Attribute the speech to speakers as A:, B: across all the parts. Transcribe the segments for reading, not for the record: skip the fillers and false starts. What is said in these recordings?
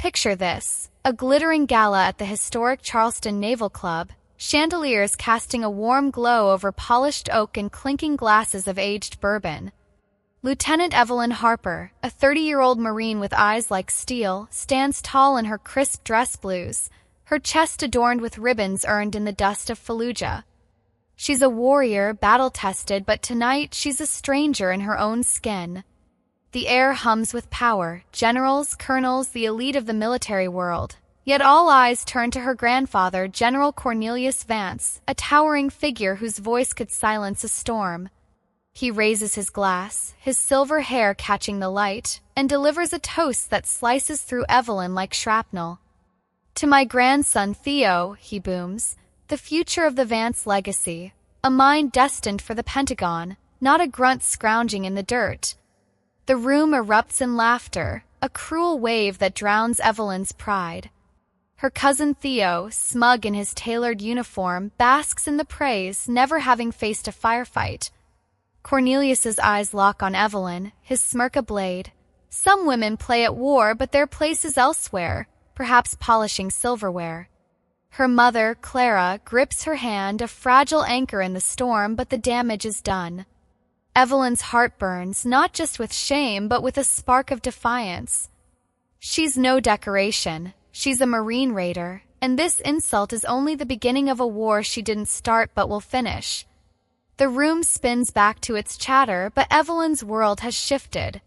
A: Picture this, a glittering gala at the historic Charleston Naval Club, chandeliers casting a warm glow over polished oak and clinking glasses of aged bourbon. Lieutenant Evelyn Harper, a 30-year-old Marine with eyes like steel, stands tall in her crisp dress blues, her chest adorned with ribbons earned in the dust of Fallujah. She's a warrior, battle-tested, but tonight she's a stranger in her own skin. The air hums with power, generals, colonels, the elite of the military world. Yet all eyes turn to her grandfather, General Cornelius Vance, a towering figure whose voice could silence a storm. He raises his glass, his silver hair catching the light, and delivers a toast that slices through Evelyn like shrapnel. "To my grandson Theo," he booms, "the future of the Vance legacy, a mind destined for the Pentagon, not a grunt scrounging in the dirt." The room erupts in laughter, a cruel wave that drowns Evelyn's pride. Her cousin Theo, smug in his tailored uniform, basks in the praise, never having faced a firefight. Cornelius's eyes lock on Evelyn, his smirk ablaze. Some women play at war, but their place is elsewhere, perhaps polishing silverware. Her mother, Clara, grips her hand, a fragile anchor in the storm, but the damage is done. Evelyn's heart burns, not just with shame, but with a spark of defiance. She's no decoration. She's a Marine raider, and this insult is only the beginning of a war she didn't start but will finish. The room spins back to its chatter, but Evelyn's world has shifted.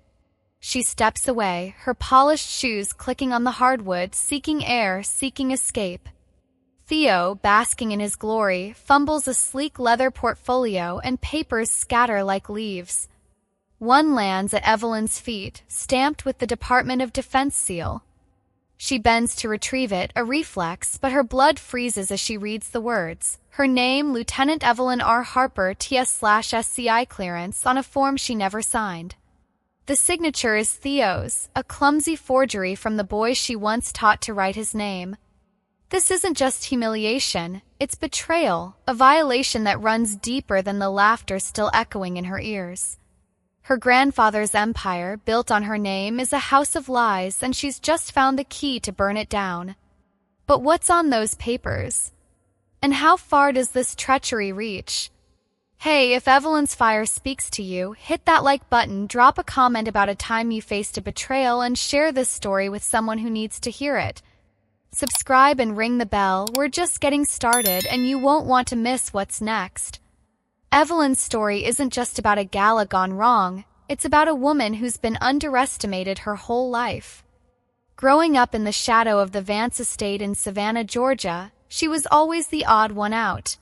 A: She steps away, her polished shoes clicking on the hardwood, seeking air, seeking escape. Theo, basking in his glory, fumbles a sleek leather portfolio and papers scatter like leaves. One lands at Evelyn's feet, stamped with the Department of Defense seal. She bends to retrieve it, a reflex, but her blood freezes as she reads the words. Her name, Lieutenant Evelyn R. Harper, TS/SCI clearance, on a form she never signed. The signature is Theo's, a clumsy forgery from the boy she once taught to write his name. This isn't just humiliation, it's betrayal, a violation that runs deeper than the laughter still echoing in her ears. Her grandfather's empire, built on her name, is a house of lies, and she's just found the key to burn it down. But what's on those papers? And how far does this treachery reach? Hey, if Evelyn's fire speaks to you, hit that like button, drop a comment about a time you faced a betrayal, and share this story with someone who needs to hear it. Subscribe and ring the bell. We're just getting started, and you won't want to miss what's next. Evelyn's story isn't just about a gala gone wrong. It's about a woman who's been underestimated her whole life. Growing up in the shadow of the Vance estate in Savannah, Georgia, she was always the odd one out.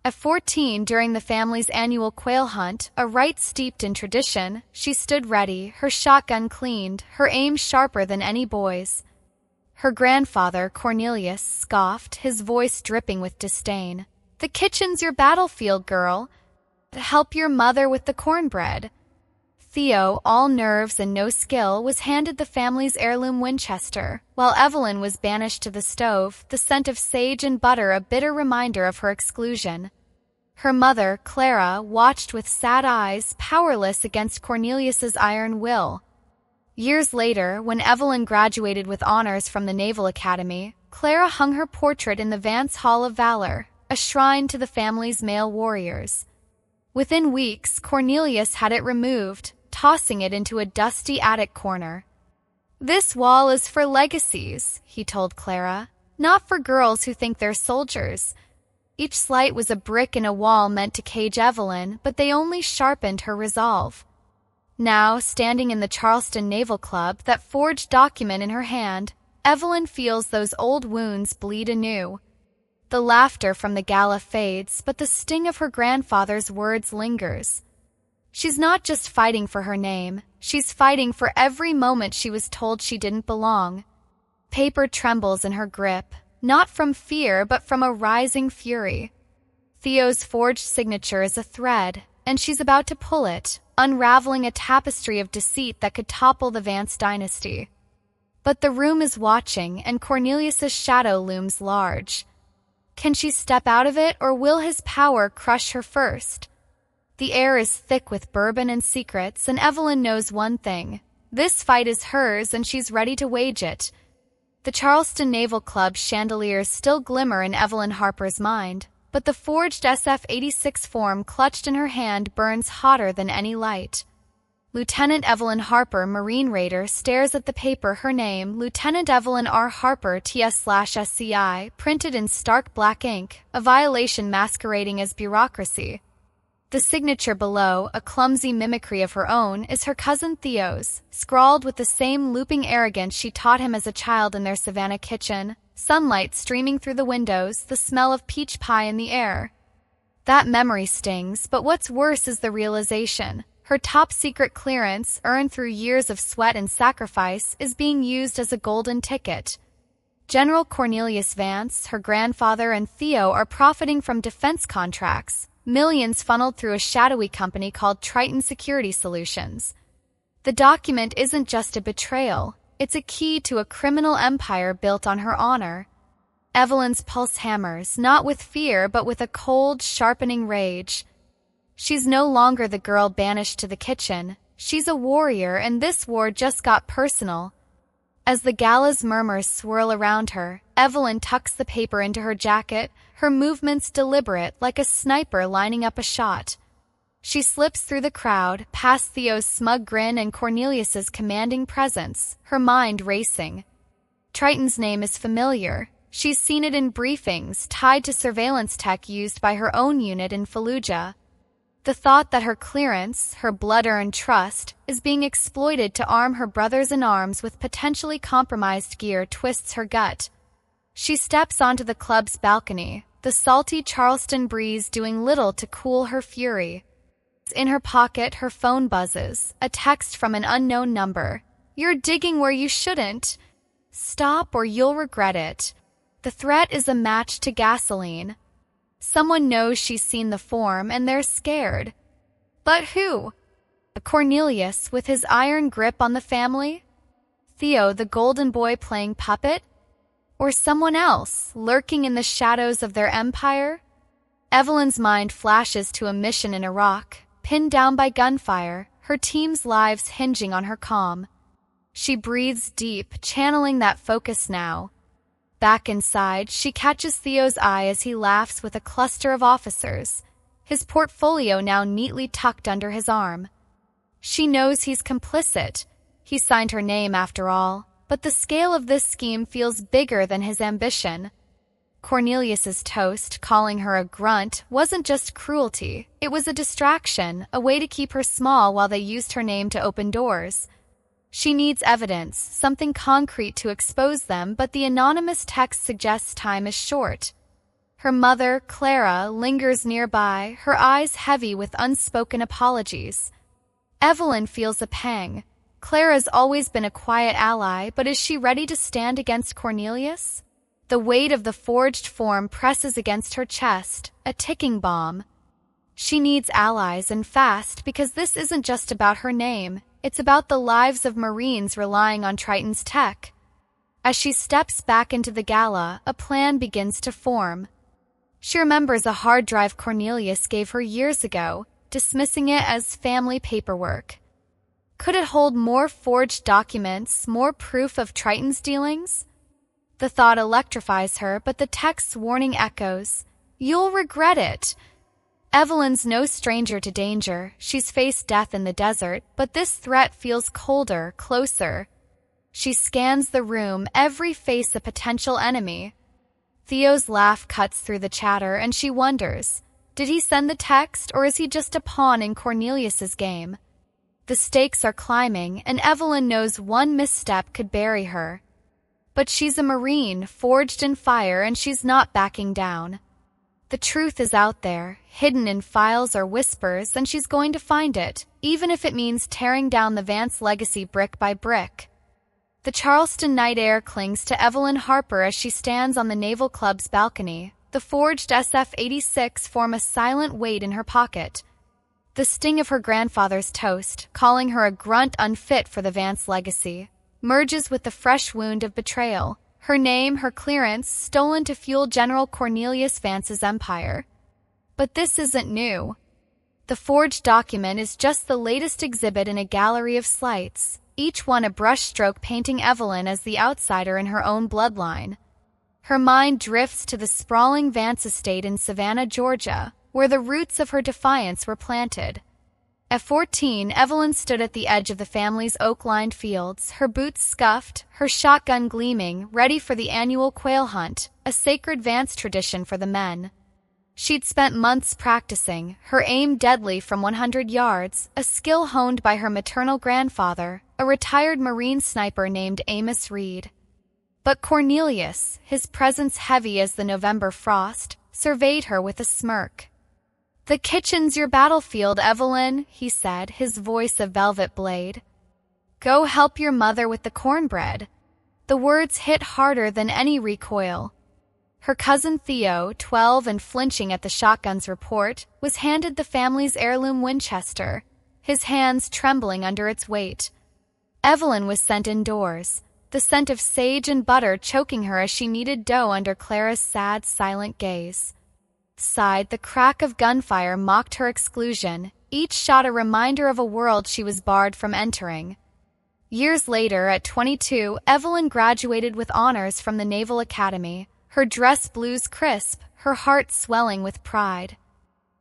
A: At 14, during the family's annual quail hunt, a rite steeped in tradition, she stood ready, her shotgun cleaned, her aim sharper than any boy's. Her grandfather, Cornelius, scoffed, his voice dripping with disdain. "The kitchen's your battlefield, girl. Help your mother with the cornbread." Theo, all nerves and no skill, was handed the family's heirloom Winchester, while Evelyn was banished to the stove, the scent of sage and butter a bitter reminder of her exclusion. Her mother, Clara, watched with sad eyes, powerless against Cornelius's iron will. Years later, when Evelyn graduated with honors from the Naval Academy, Clara hung her portrait in the Vance Hall of Valor, a shrine to the family's male warriors. Within weeks, Cornelius had it removed, tossing it into a dusty attic corner. "This wall is for legacies," he told Clara, "not for girls who think they're soldiers." Each slight was a brick in a wall meant to cage Evelyn, but they only sharpened her resolve. Now, standing in the Charleston Naval Club, that forged document in her hand, Evelyn feels those old wounds bleed anew. The laughter from the gala fades, but the sting of her grandfather's words lingers. She's not just fighting for her name, she's fighting for every moment she was told she didn't belong. Paper trembles in her grip, not from fear, but from a rising fury. Theo's forged signature is a thread, and she's about to pull it, unraveling a tapestry of deceit that could topple the Vance dynasty. But the room is watching, and Cornelius's shadow looms large. Can she step out of it, or will his power crush her first? The air is thick with bourbon and secrets, and Evelyn knows one thing. This fight is hers, and she's ready to wage it. The Charleston Naval Club chandeliers still glimmer in Evelyn Harper's mind, but the forged SF-86 form clutched in her hand burns hotter than any light. Lieutenant Evelyn Harper, Marine Raider, stares at the paper, her name, Lieutenant Evelyn R. Harper, TS/SCI, printed in stark black ink, a violation masquerading as bureaucracy. The signature below, a clumsy mimicry of her own, is her cousin Theo's, scrawled with the same looping arrogance she taught him as a child in their Savannah kitchen, sunlight streaming through the windows, the smell of peach pie in the air. That memory stings, but what's worse is the realization. Her top-secret clearance, earned through years of sweat and sacrifice, is being used as a golden ticket. General Cornelius Vance, her grandfather, and Theo are profiting from defense contracts, millions funneled through a shadowy company called Triton Security Solutions. The document isn't just a betrayal, it's a key to a criminal empire built on her honor. Evelyn's pulse hammers, not with fear but with a cold, sharpening rage. She's no longer the girl banished to the kitchen. She's a warrior, and this war just got personal. As the Gala's murmurs swirl around her, Evelyn tucks the paper into her jacket, her movements deliberate, like a sniper lining up a shot. She slips through the crowd, past Theo's smug grin and Cornelius's commanding presence, her mind racing. Triton's name is familiar. She's seen it in briefings, tied to surveillance tech used by her own unit in Fallujah. The thought that her clearance, her blood-earned trust, is being exploited to arm her brothers-in-arms with potentially compromised gear twists her gut. She steps onto the club's balcony, the salty Charleston breeze doing little to cool her fury. In her pocket, her phone buzzes, a text from an unknown number. "You're digging where you shouldn't. Stop or you'll regret it." The threat is a match to gasoline. Someone knows she's seen the form, and they're scared. But who? Cornelius, with his iron grip on the family? Theo, the golden boy playing puppet? Or someone else, lurking in the shadows of their empire? Evelyn's mind flashes to a mission in Iraq, pinned down by gunfire, her team's lives hinging on her calm. She breathes deep, channeling that focus now. Back inside, she catches Theo's eye as he laughs with a cluster of officers, his portfolio now neatly tucked under his arm. She knows he's complicit. He signed her name after all, but the scale of this scheme feels bigger than his ambition. Cornelius's toast, calling her a grunt, wasn't just cruelty. It was a distraction, a way to keep her small while they used her name to open doors. She needs evidence, something concrete to expose them, but the anonymous text suggests time is short. Her mother, Clara, lingers nearby, her eyes heavy with unspoken apologies. Evelyn feels a pang. Clara's always been a quiet ally, but is she ready to stand against Cornelius? The weight of the forged form presses against her chest, a ticking bomb. She needs allies, and fast, because this isn't just about her name. It's about the lives of Marines relying on Triton's tech. As she steps back into the Gala, a plan begins to form. She remembers a hard drive Cornelius gave her years ago, dismissing it as family paperwork. Could it hold more forged documents, more proof of Triton's dealings? The thought electrifies her, but the text's warning echoes. "You'll regret it." Evelyn's no stranger to danger. She's faced death in the desert, but this threat feels colder, closer. She scans the room, every face a potential enemy. Theo's laugh cuts through the chatter, and she wonders, did he send the text, or is he just a pawn in Cornelius's game? The stakes are climbing, and Evelyn knows one misstep could bury her. But she's a Marine, forged in fire, and she's not backing down. The truth is out there, hidden in files or whispers, and she's going to find it, even if it means tearing down the Vance legacy brick by brick. The Charleston night air clings to Evelyn Harper as she stands on the Naval Club's balcony. The forged SF-86 form a silent weight in her pocket. The sting of her grandfather's toast, calling her a grunt unfit for the Vance legacy, merges with the fresh wound of betrayal. Her name, her clearance, stolen to fuel General Cornelius Vance's empire. But this isn't new. The forged document is just the latest exhibit in a gallery of slights. each one a brushstroke painting Evelyn as the outsider in her own bloodline. Her mind drifts to the sprawling Vance estate in Savannah, Georgia, where the roots of her defiance were planted. At 14, Evelyn stood at the edge of the family's oak-lined fields, her boots scuffed, her shotgun gleaming, ready for the annual quail hunt, a sacred Vance tradition for the men. She'd spent months practicing, her aim deadly from 100 yards, a skill honed by her maternal grandfather, a retired Marine sniper named Amos Reed. But Cornelius, his presence heavy as the November frost, surveyed her with a smirk. "The kitchen's your battlefield, Evelyn," he said, his voice a velvet blade. "Go help your mother with the cornbread." The words hit harder than any recoil. Her cousin Theo, 12 and flinching at the shotgun's report, was handed the family's heirloom Winchester, his hands trembling under its weight. Evelyn was sent indoors, the scent of sage and butter choking her as she kneaded dough under Clara's sad, silent gaze. Outside, the crack of gunfire mocked her exclusion, each shot a reminder of a world she was barred from entering. Years later, at 22, Evelyn graduated with honors from the Naval Academy, her dress blues crisp, her heart swelling with pride.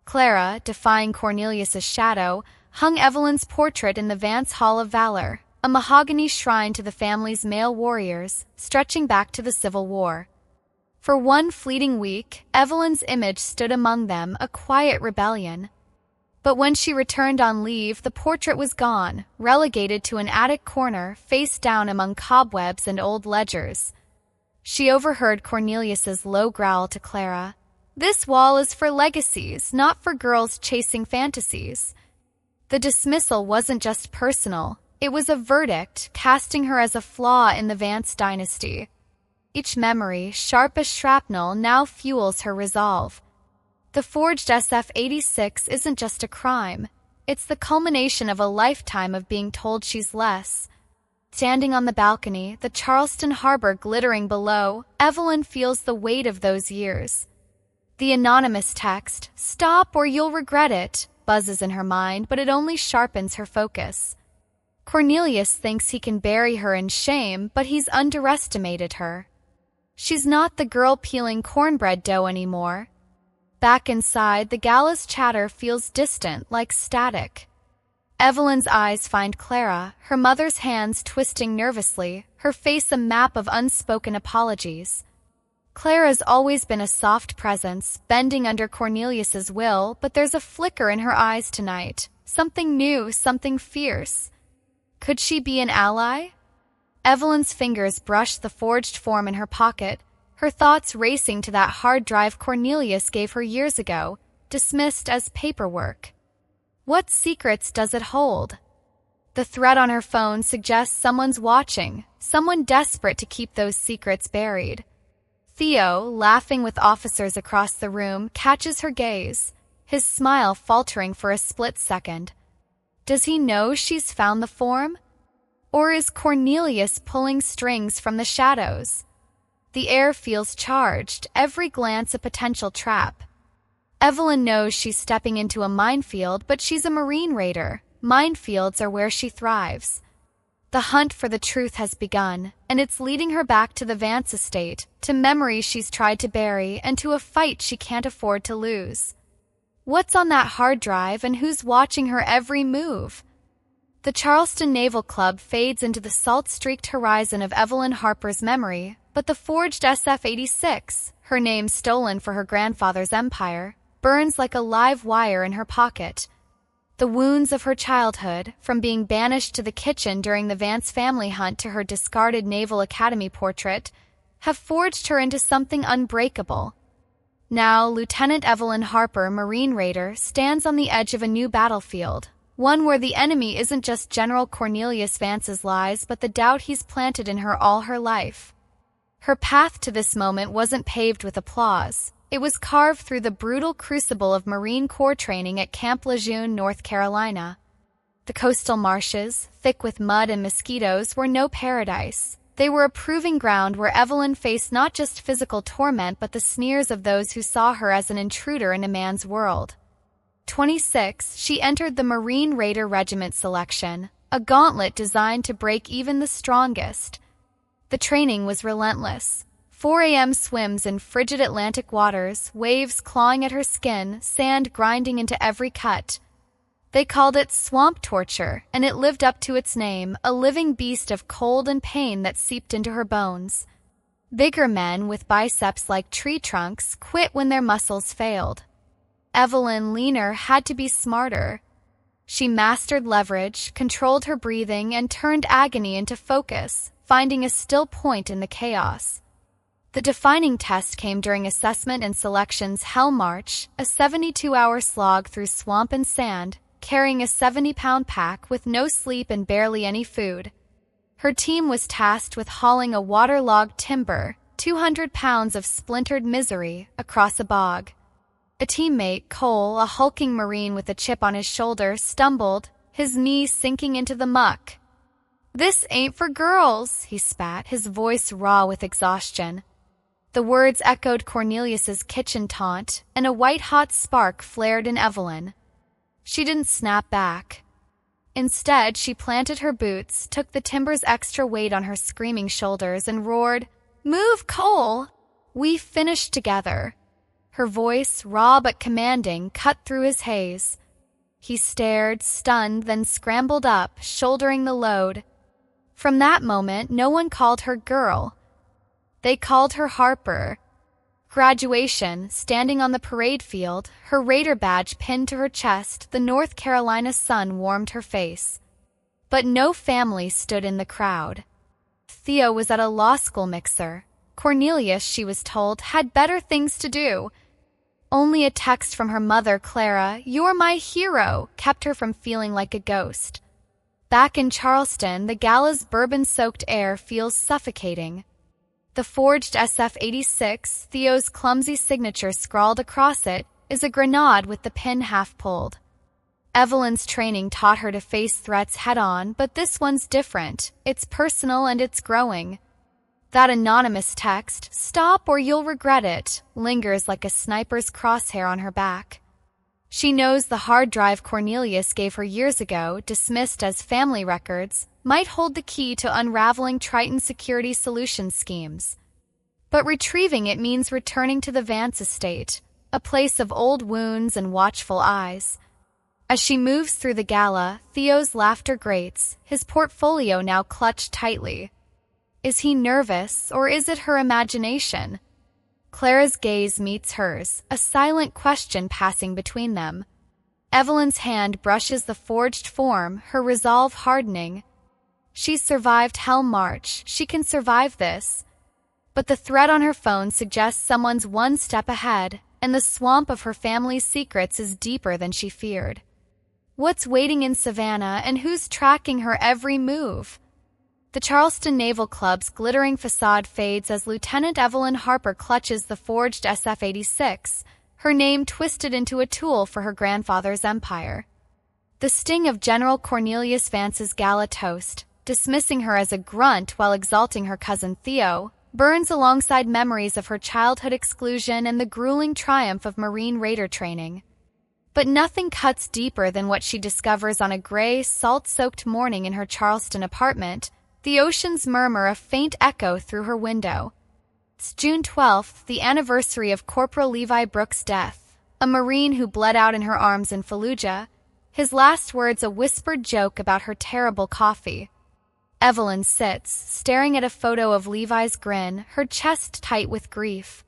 A: Clara, defying Cornelius's shadow, hung Evelyn's portrait in the Vance Hall of Valor, a mahogany shrine to the family's male warriors, stretching back to the Civil War. For one fleeting week, Evelyn's image stood among them, a quiet rebellion. But when she returned on leave, the portrait was gone, relegated to an attic corner, face down among cobwebs and old ledgers. She overheard Cornelius's low growl to Clara. "This wall is for legacies, not for girls chasing fantasies." The dismissal wasn't just personal. It was a verdict, casting her as a flaw in the Vance dynasty. Each memory, sharp as shrapnel, now fuels her resolve. The forged SF-86 isn't just a crime. It's the culmination of a lifetime of being told she's less. Standing on the balcony, the Charleston harbor glittering below, Evelyn feels the weight of those years. The anonymous text, "Stop or you'll regret it," buzzes in her mind, but it only sharpens her focus. Cornelius thinks he can bury her in shame, but he's underestimated her. She's not the girl peeling cornbread dough anymore. Back inside, the Gala's chatter feels distant, like static. Evelyn's eyes find Clara, her mother's hands twisting nervously, her face a map of unspoken apologies. Clara's always been a soft presence, bending under Cornelius's will, but there's a flicker in her eyes tonight. Something new, something fierce. Could she be an ally? Evelyn's fingers brushed the forged form in her pocket, her thoughts racing to that hard drive Cornelius gave her years ago, dismissed as paperwork. What secrets does it hold? The thread on her phone suggests someone's watching, someone desperate to keep those secrets buried. Theo, laughing with officers across the room, catches her gaze, his smile faltering for a split second. Does he know she's found the form? Or is Cornelius pulling strings from the shadows? The air feels charged, every glance a potential trap. Evelyn knows she's stepping into a minefield, but she's a Marine raider. Minefields are where she thrives. The hunt for the truth has begun, and it's leading her back to the Vance estate, to memories she's tried to bury, and to a fight she can't afford to lose. What's on that hard drive, and who's watching her every move? The Charleston Naval Club fades into the salt-streaked horizon of Evelyn Harper's memory, but the forged SF-86, her name stolen for her grandfather's empire, burns like a live wire in her pocket. The wounds of her childhood, from being banished to the kitchen during the Vance family hunt to her discarded Naval Academy portrait, have forged her into something unbreakable. Now, Lieutenant Evelyn Harper, Marine Raider, stands on the edge of a new battlefield, one where the enemy isn't just General Cornelius Vance's lies, but the doubt he's planted in her all her life. Her path to this moment wasn't paved with applause. It was carved through the brutal crucible of Marine Corps training at Camp Lejeune, North Carolina. The coastal marshes, thick with mud and mosquitoes, were no paradise. They were a proving ground where Evelyn faced not just physical torment but the sneers of those who saw her as an intruder in a man's world. 26, she entered the Marine Raider Regiment selection, a gauntlet designed to break even the strongest. The training was relentless. 4 a.m. swims in frigid Atlantic waters, waves clawing at her skin, sand grinding into every cut. They called it swamp torture, and it lived up to its name, a living beast of cold and pain that seeped into her bones. Bigger men with biceps like tree trunks quit when their muscles failed. Evelyn, leaner, had to be smarter. She mastered leverage, controlled her breathing, and turned agony into focus, finding a still point in the chaos. The defining test came during assessment and selection's Hell March, a 72-hour slog through swamp and sand, carrying a 70-pound pack with no sleep and barely any food. Her team was tasked with hauling a waterlogged timber, 200 pounds of splintered misery, across a bog. A teammate, Cole, a hulking Marine with a chip on his shoulder, stumbled, his knees sinking into the muck. "This ain't for girls," he spat, his voice raw with exhaustion. The words echoed Cornelius's kitchen taunt, and a white-hot spark flared in Evelyn. She didn't snap back. Instead, she planted her boots, took the timber's extra weight on her screaming shoulders, and roared, "Move, Cole! We finished together." Her voice, raw but commanding, cut through his haze. He stared, stunned, then scrambled up, shouldering the load. From that moment, no one called her girl. They called her Harper. Graduation, standing on the parade field, her Raider badge pinned to her chest, the North Carolina sun warmed her face. But no family stood in the crowd. Theo was at a law school mixer. Cornelius, she was told, had better things to do. Only a text from her mother, Clara, "You're my hero," kept her from feeling like a ghost. Back in Charleston, the Gala's bourbon-soaked air feels suffocating. The forged SF-86, Theo's clumsy signature scrawled across it, is a grenade with the pin half pulled. Evelyn's training taught her to face threats head-on, but this one's different. It's personal and it's growing. That anonymous text, "Stop or you'll regret it," lingers like a sniper's crosshair on her back. She knows the hard drive Cornelius gave her years ago, dismissed as family records, might hold the key to unraveling Triton security solution schemes. But retrieving it means returning to the Vance estate, a place of old wounds and watchful eyes. As she moves through the Gala, Theo's laughter grates, his portfolio now clutched tightly. Is he nervous, or is it her imagination? Clara's gaze meets hers, a silent question passing between them. Evelyn's hand brushes the forged form, her resolve hardening. She's survived Hell March. She can survive this. But the threat on her phone suggests someone's one step ahead, and the swamp of her family's secrets is deeper than she feared. What's waiting in Savannah, and who's tracking her every move? The Charleston Naval Club's glittering facade fades as Lieutenant Evelyn Harper clutches the forged SF-86, her name twisted into a tool for her grandfather's empire. The sting of General Cornelius Vance's Gala toast, dismissing her as a grunt while exalting her cousin Theo, burns alongside memories of her childhood exclusion and the grueling triumph of Marine Raider training. But nothing cuts deeper than what she discovers on a gray, salt-soaked morning in her Charleston apartment, the ocean's murmur a faint echo through her window. It's June 12th, the anniversary of Corporal Levi Brooks' death, a Marine who bled out in her arms in Fallujah, his last words a whispered joke about her terrible coffee. Evelyn sits, staring at a photo of Levi's grin, her chest tight with grief.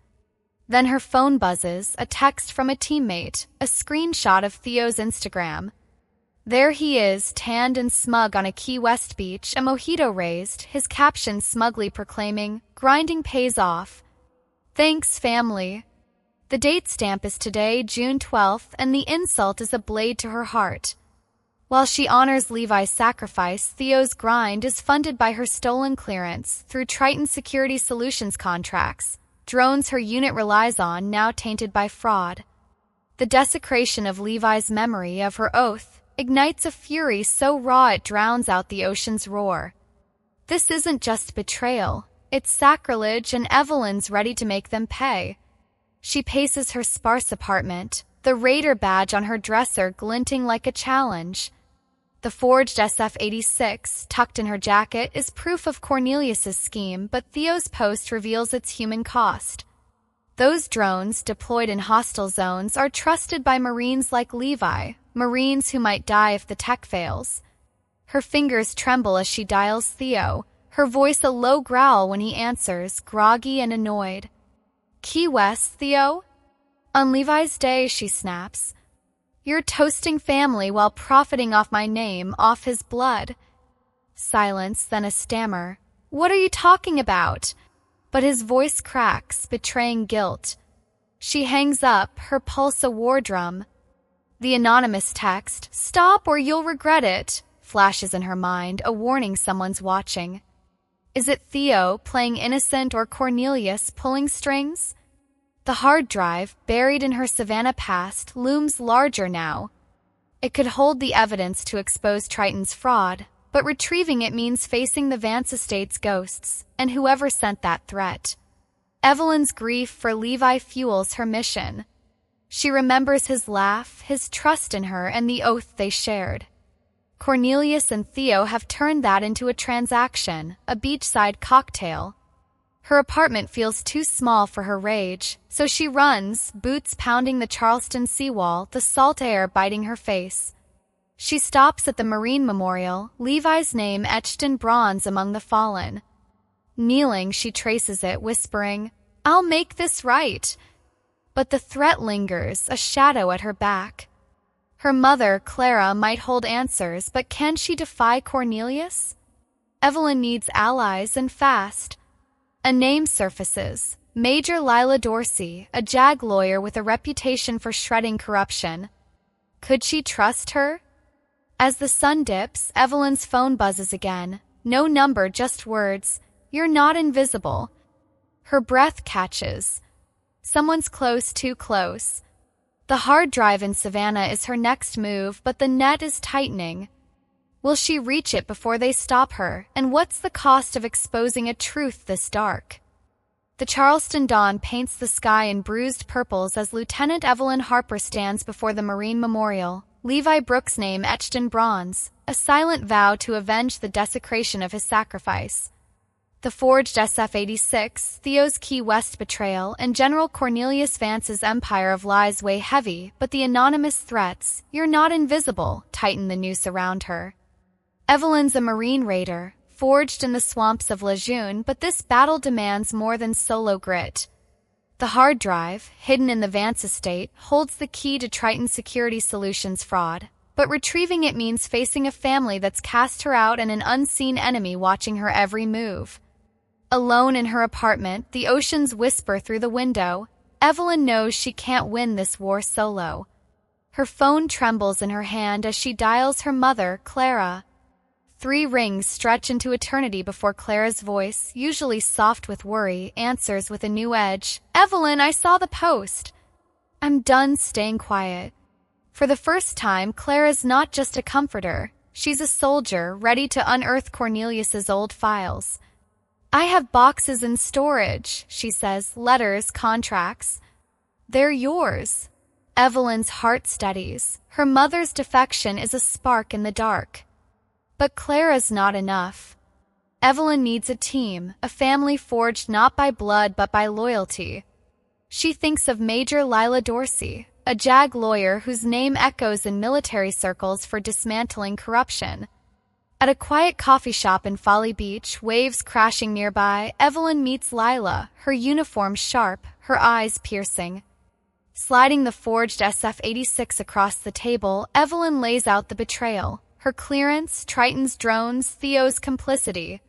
A: Then her phone buzzes, a text from a teammate, a screenshot of Theo's Instagram. There he is, tanned and smug on a Key West beach, a mojito raised, his caption smugly proclaiming, "Grinding pays off. Thanks, family." The date stamp is today, June 12th, and the insult is a blade to her heart. While she honors Levi's sacrifice, Theo's grind is funded by her stolen clearance through Triton Security Solutions contracts, drones her unit relies on, now tainted by fraud. The desecration of Levi's memory of her oath ignites a fury so raw it drowns out the ocean's roar. This isn't just betrayal, it's sacrilege, and Evelyn's ready to make them pay. She paces her sparse apartment, the Raider badge on her dresser glinting like a challenge. The forged SF-86, tucked in her jacket, is proof of Cornelius's scheme, but Theo's post reveals its human cost. Those drones, deployed in hostile zones, are trusted by Marines like Levi, Marines who might die if the tech fails. Her fingers tremble as she dials Theo, her voice a low growl when he answers, groggy and annoyed. "Key West, Theo?" "On Levi's day," she snaps. "You're toasting family while profiting off my name, off his blood." Silence, then a stammer. "What are you talking about?" But his voice cracks, betraying guilt. She hangs up, her pulse a war drum. The anonymous text, "Stop or you'll regret it," flashes in her mind, a warning someone's watching. Is it Theo, playing innocent, or Cornelius, pulling strings? The hard drive, buried in her Savannah past, looms larger now. It could hold the evidence to expose Triton's fraud, but retrieving it means facing the Vance estate's ghosts, and whoever sent that threat. Evelyn's grief for Levi fuels her mission. She remembers his laugh, his trust in her, and the oath they shared. Cornelius and Theo have turned that into a transaction, a beachside cocktail. Her apartment feels too small for her rage, so she runs, boots pounding the Charleston seawall, the salt air biting her face. She stops at the Marine Memorial, Levi's name etched in bronze among the fallen. Kneeling, she traces it, whispering, "I'll make this right." But the threat lingers, a shadow at her back. Her mother, Clara, might hold answers, but can she defy Cornelius? Evelyn needs allies, and fast. A name surfaces. Major Lila Dorsey, a JAG lawyer with a reputation for shredding corruption. Could she trust her? As the sun dips, Evelyn's phone buzzes again. No number, just words. "You're not invisible." Her breath catches. Someone's close, too close. The hard drive in Savannah is her next move, but the net is tightening. Will she reach it before they stop her? And what's the cost of exposing a truth this dark? The Charleston dawn paints the sky in bruised purples as Lieutenant Evelyn Harper stands before the Marine Memorial, Levi Brooks' name etched in bronze, a silent vow to avenge the desecration of his sacrifice. The forged SF-86, Theo's Key West betrayal, and General Cornelius Vance's empire of lies weigh heavy, but the anonymous threats, "You're not invisible," tighten the noose around her. Evelyn's a Marine raider, forged in the swamps of Lejeune, but this battle demands more than solo grit. The hard drive, hidden in the Vance estate, holds the key to Triton Security Solutions fraud, but retrieving it means facing a family that's cast her out and an unseen enemy watching her every move. Alone in her apartment, the oceans whisper through the window. Evelyn knows she can't win this war solo. Her phone trembles in her hand as she dials her mother, Clara. 3 rings stretch into eternity before Clara's voice, usually soft with worry, answers with a new edge. "Evelyn, I saw the post." I'm done staying quiet. For the first time, Clara's not just a comforter. She's a soldier, ready to unearth Cornelius's old files. "I have boxes in storage," she says, "letters, contracts. They're yours." Evelyn's heart steadies. Her mother's defection is a spark in the dark. But Clara's not enough. Evelyn needs a team, a family forged not by blood but by loyalty. She thinks of Major Lila Dorsey, a JAG lawyer whose name echoes in military circles for dismantling corruption. At a quiet coffee shop in Folly Beach, waves crashing nearby, Evelyn meets Lila, her uniform sharp, her eyes piercing. Sliding the forged SF-86 across the table, Evelyn lays out the betrayal. Her clearance, Triton's drones, Theo's complicity.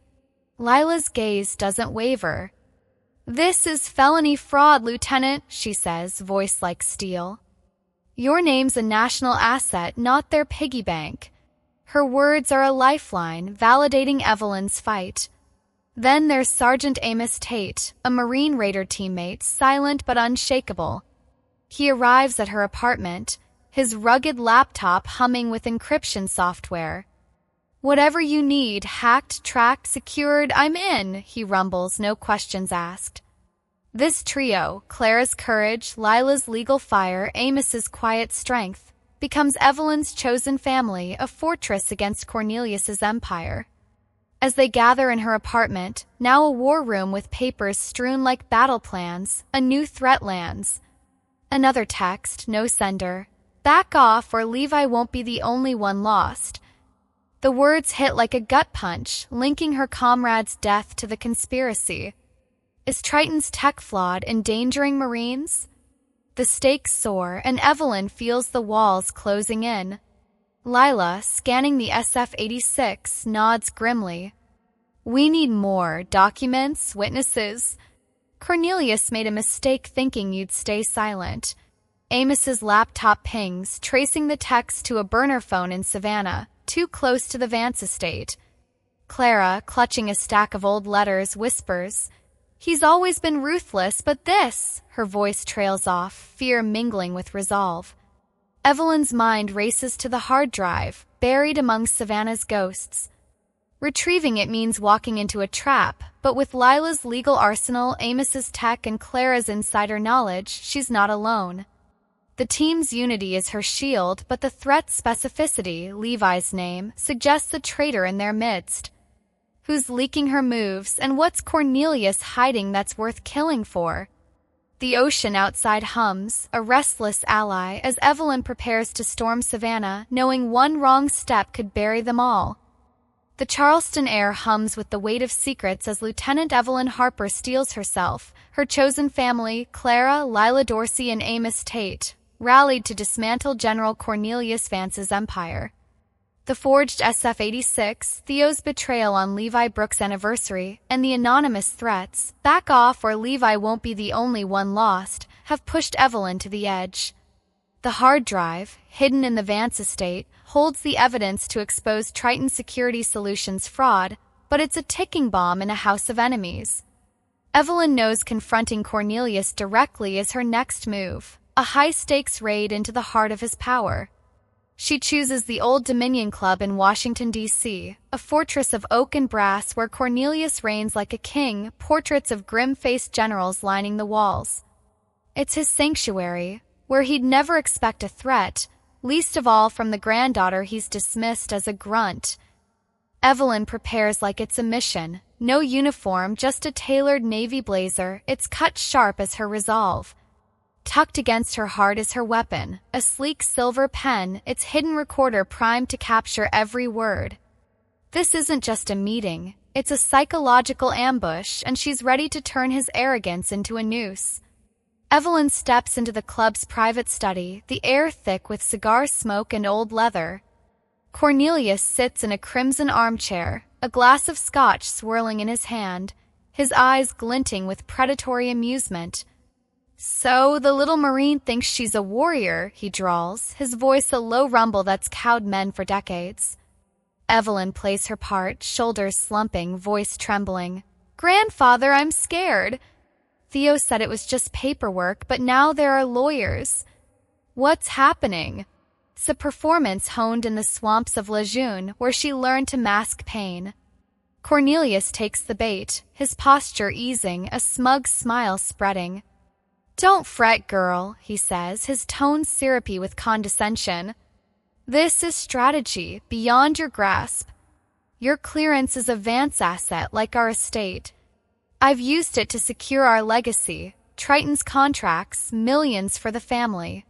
A: Lila's gaze doesn't waver. "This is felony fraud, Lieutenant," she says, voice like steel. "Your name's a national asset, not their piggy bank." Her words are a lifeline, validating Evelyn's fight. Then there's Sergeant Amos Tate, a Marine Raider teammate, silent but unshakable. He arrives at her apartment, his rugged laptop humming with encryption software. "Whatever you need, hacked, tracked, secured, I'm in," he rumbles, no questions asked. This trio, Clara's courage, Lila's legal fire, Amos's quiet strength, becomes Evelyn's chosen family, a fortress against Cornelius's empire. As they gather in her apartment, now a war room with papers strewn like battle plans, a new threat lands. Another text, no sender. Back off or Levi won't be the only one lost. The words hit like a gut punch, linking her comrade's death to the conspiracy. Is Triton's tech flawed, endangering Marines? The stakes soar, and Evelyn feels the walls closing in. Lila, scanning the SF-86, nods grimly. We need more documents, witnesses. Cornelius made a mistake thinking you'd stay silent. Amos's laptop pings, tracing the text to a burner phone in Savannah, too close to the Vance estate. Clara, clutching a stack of old letters, whispers, "He's always been ruthless, but this," her voice trails off, fear mingling with resolve. Evelyn's mind races to the hard drive, buried among Savannah's ghosts. Retrieving it means walking into a trap, but with Lila's legal arsenal, Amos's tech, and Clara's insider knowledge, she's not alone. The team's unity is her shield, but the threat's specificity, Levi's name, suggests a traitor in their midst. Who's leaking her moves, and what's Cornelius hiding that's worth killing for? The ocean outside hums, a restless ally, as Evelyn prepares to storm Savannah, knowing one wrong step could bury them all. The Charleston air hums with the weight of secrets as Lieutenant Evelyn Harper steels herself, her chosen family, Clara, Lila Dorsey, and Amos Tate, rallied to dismantle General Cornelius Vance's empire. The forged SF-86, Theo's betrayal on Levi Brooks' anniversary, and the anonymous threats, "Back off or Levi won't be the only one lost," have pushed Evelyn to the edge. The hard drive, hidden in the Vance estate, holds the evidence to expose Triton Security Solutions' fraud, but it's a ticking bomb in a house of enemies. Evelyn knows confronting Cornelius directly is her next move, a high-stakes raid into the heart of his power. She chooses the Old Dominion Club in Washington, D.C., a fortress of oak and brass where Cornelius reigns like a king, portraits of grim-faced generals lining the walls. It's his sanctuary, where he'd never expect a threat, least of all from the granddaughter he's dismissed as a grunt. Evelyn prepares like it's a mission. No uniform, just a tailored navy blazer, it's cut sharp as her resolve. Tucked against her heart is her weapon, a sleek silver pen, its hidden recorder primed to capture every word. This isn't just a meeting, it's a psychological ambush, and she's ready to turn his arrogance into a noose. Evelyn steps into the club's private study, the air thick with cigar smoke and old leather. Cornelius sits in a crimson armchair, a glass of scotch swirling in his hand, his eyes glinting with predatory amusement. "So the little Marine thinks she's a warrior," he drawls, his voice a low rumble that's cowed men for decades. Evelyn plays her part, shoulders slumping, voice trembling. "Grandfather, I'm scared. Theo said it was just paperwork, but now there are lawyers. What's happening?" It's a performance honed in the swamps of Lejeune, where she learned to mask pain. Cornelius takes the bait, his posture easing, a smug smile spreading. "Don't fret, girl," he says, his tone syrupy with condescension. "This is strategy, beyond your grasp. Your clearance is a Vance asset like our estate. I've used it to secure our legacy, Triton's contracts, millions for the family."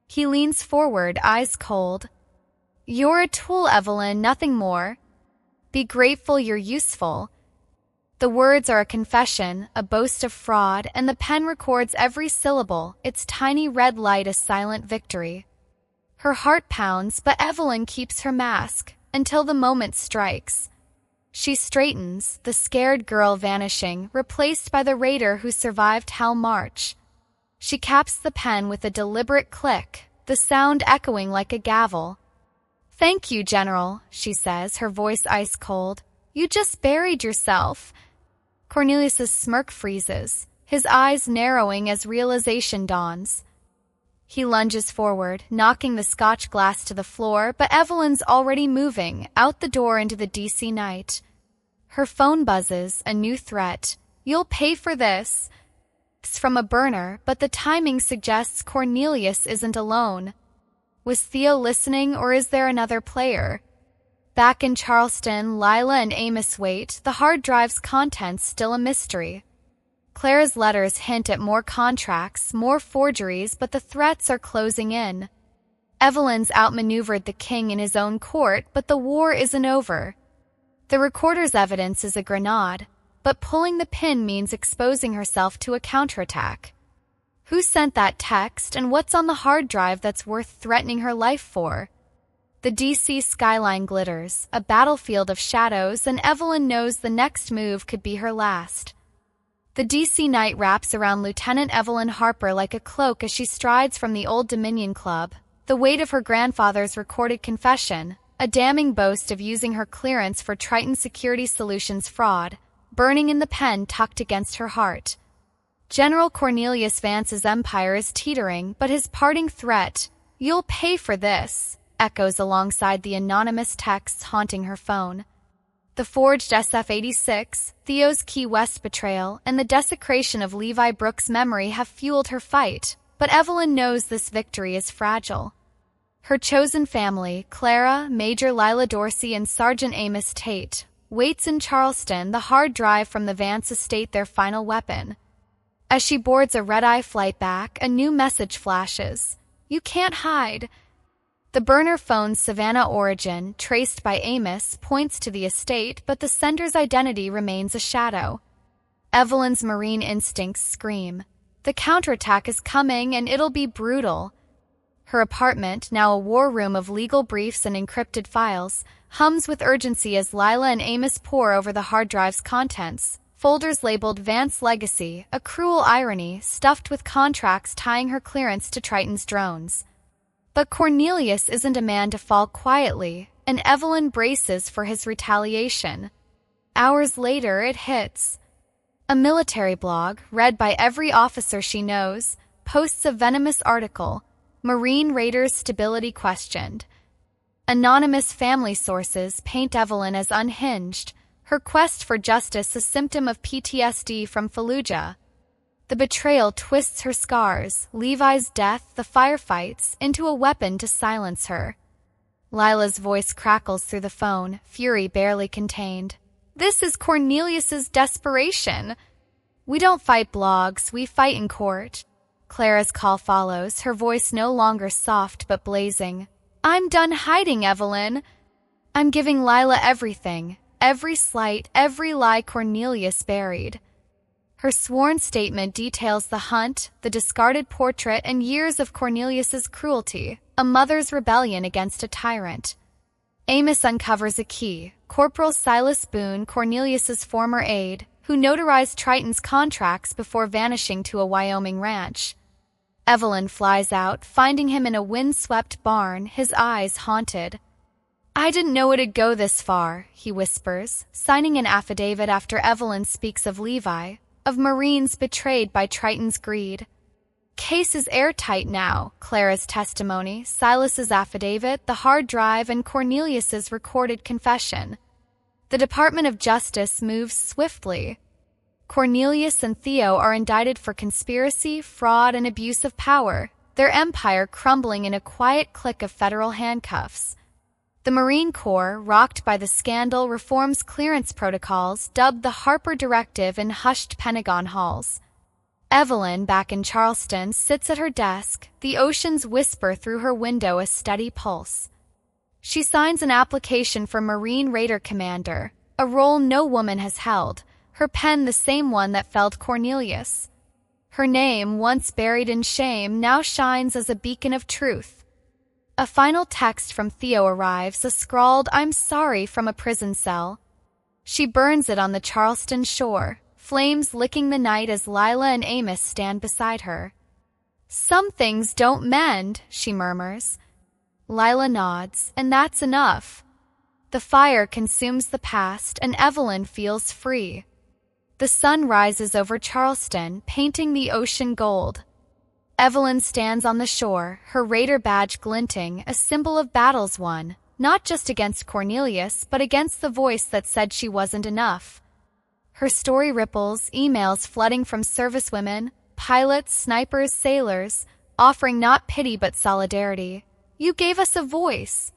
A: He leans forward, eyes cold. "You're a tool, Evelyn, nothing more. Be grateful you're useful." The words are a confession, a boast of fraud, and the pen records every syllable, its tiny red light a silent victory. Her heart pounds, but Evelyn keeps her mask, until the moment strikes. She straightens, the scared girl vanishing, replaced by the raider who survived Hal March. She caps the pen with a deliberate click, the sound echoing like a gavel. "Thank you, General," she says, her voice ice cold. "You just buried yourself." Cornelius's smirk freezes, his eyes narrowing as realization dawns. He lunges forward, knocking the scotch glass to the floor, but Evelyn's already moving, out the door into the DC night. Her phone buzzes, a new threat. "You'll pay for this." It's from a burner, but the timing suggests Cornelius isn't alone. Was Theo listening, or is there another player? Back in Charleston, Lila and Amos wait, the hard drive's contents still a mystery. Clara's letters hint at more contracts, more forgeries, but the threats are closing in. Evelyn's outmaneuvered the king in his own court, but the war isn't over. The recorder's evidence is a grenade, but pulling the pin means exposing herself to a counterattack. Who sent that text, and what's on the hard drive that's worth threatening her life for? The DC skyline glitters, a battlefield of shadows, and Evelyn knows the next move could be her last. The DC night wraps around Lieutenant Evelyn Harper like a cloak as she strides from the Old Dominion Club, the weight of her grandfather's recorded confession, a damning boast of using her clearance for Triton Security Solutions fraud, burning in the pen tucked against her heart. General Cornelius Vance's empire is teetering, but his parting threat, "You'll pay for this," echoes alongside the anonymous texts haunting her phone. The forged SF-86, Theo's Key West betrayal, and the desecration of Levi Brooks' memory have fueled her fight, but Evelyn knows this victory is fragile. Her chosen family, Clara, Major Lila Dorsey, and Sergeant Amos Tate, waits in Charleston, the hard drive from the Vance estate their final weapon. As she boards a red-eye flight back, a new message flashes. "You can't hide." The burner phone's Savannah origin, traced by Amos, points to the estate, but the sender's identity remains a shadow. Evelyn's marine instincts scream. The counterattack is coming, and it'll be brutal. Her apartment, now a war room of legal briefs and encrypted files, hums with urgency as Lila and Amos pore over the hard drive's contents. Folders labeled Vance Legacy, a cruel irony, stuffed with contracts tying her clearance to Triton's drones. But Cornelius isn't a man to fall quietly, and Evelyn braces for his retaliation. Hours later, it hits. A military blog, read by every officer she knows, posts a venomous article, "Marine Raiders' Stability Questioned." Anonymous family sources paint Evelyn as unhinged, her quest for justice a symptom of PTSD from Fallujah. The betrayal twists her scars, Levi's death, the firefights, into a weapon to silence her. Lila's voice crackles through the phone, fury barely contained. "This is Cornelius's desperation. We don't fight blogs, we fight in court." Clara's call follows, her voice no longer soft but blazing. "I'm done hiding, Evelyn. I'm giving Lila everything, every slight, every lie Cornelius buried." Her sworn statement details the hunt, the discarded portrait, and years of Cornelius's cruelty, a mother's rebellion against a tyrant. Amos uncovers a key, Corporal Silas Boone, Cornelius's former aide, who notarized Triton's contracts before vanishing to a Wyoming ranch. Evelyn flies out, finding him in a wind-swept barn, his eyes haunted. "I didn't know it'd go this far," he whispers, signing an affidavit after Evelyn speaks of Levi, of Marines betrayed by Triton's greed. "Case is airtight now," Clara's testimony, Silas's affidavit, the hard drive, and Cornelius's recorded confession. The Department of Justice moves swiftly. Cornelius and Theo are indicted for conspiracy, fraud, and abuse of power, their empire crumbling in a quiet click of federal handcuffs. The Marine Corps, rocked by the scandal, reforms clearance protocols, dubbed the Harper Directive, in hushed Pentagon halls. Evelyn, back in Charleston, sits at her desk, the oceans whisper through her window a steady pulse. She signs an application for Marine Raider Commander, a role no woman has held, her pen the same one that felled Cornelius. Her name, once buried in shame, now shines as a beacon of truth. A final text from Theo arrives, a scrawled "I'm sorry" from a prison cell. She burns it on the Charleston shore, flames licking the night as Lila and Amos stand beside her. "Some things don't mend," she murmurs. Lila nods, and that's enough. The fire consumes the past, and Evelyn feels free. The sun rises over Charleston, painting the ocean gold. Evelyn stands on the shore, her raider badge glinting, a symbol of battles won, not just against Cornelius, but against the voice that said she wasn't enough. Her story ripples, emails flooding from servicewomen, pilots, snipers, sailors, offering not pity but solidarity. You gave us a voice.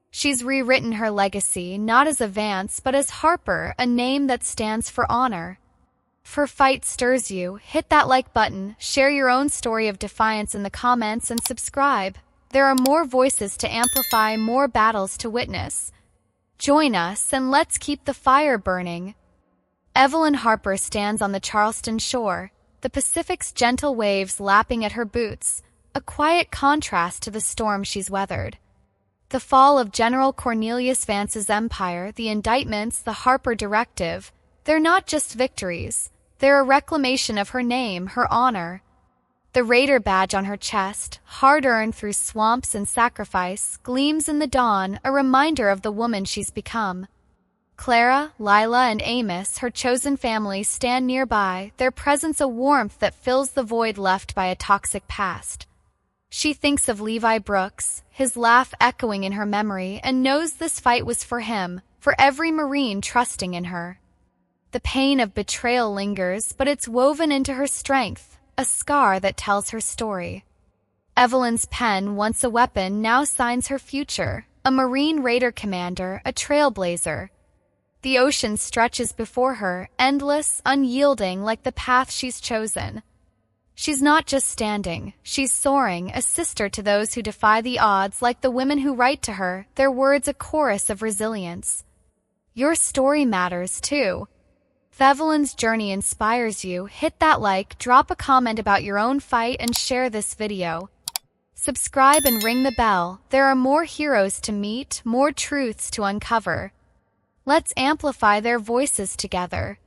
A: She's rewritten her legacy not as a Vance but as Harper, a name that stands for honor. If her fight stirs you, hit that like button, share your own story of defiance in the comments, and subscribe. There are more voices to amplify, more battles to witness. Join us and let's keep the fire burning. Evelyn Harper stands on the Charleston shore, the Pacific's gentle waves lapping at her boots, a quiet contrast to the storm she's weathered. The fall of General Cornelius Vance's empire, the indictments, the Harper Directive, they're not just victories. They're a reclamation of her name, her honor. The Raider badge on her chest, hard-earned through swamps and sacrifice, gleams in the dawn, a reminder of the woman she's become. Clara, Lila, and Amos, her chosen family, stand nearby, their presence a warmth that fills the void left by a toxic past. She thinks of Levi Brooks, his laugh echoing in her memory, and knows this fight was for him, for every Marine trusting in her. The pain of betrayal lingers, but it's woven into her strength, a scar that tells her story. Evelyn's pen, once a weapon, now signs her future, a Marine Raider commander, a trailblazer. The ocean stretches before her, endless, unyielding, like the path she's chosen. She's not just standing, she's soaring, a sister to those who defy the odds, like the women who write to her, their words a chorus of resilience. Your story matters, too. If Evelyn's journey inspires you, hit that like, drop a comment about your own fight, and share this video. Subscribe and ring the bell. There are more heroes to meet, more truths to uncover. Let's amplify their voices together.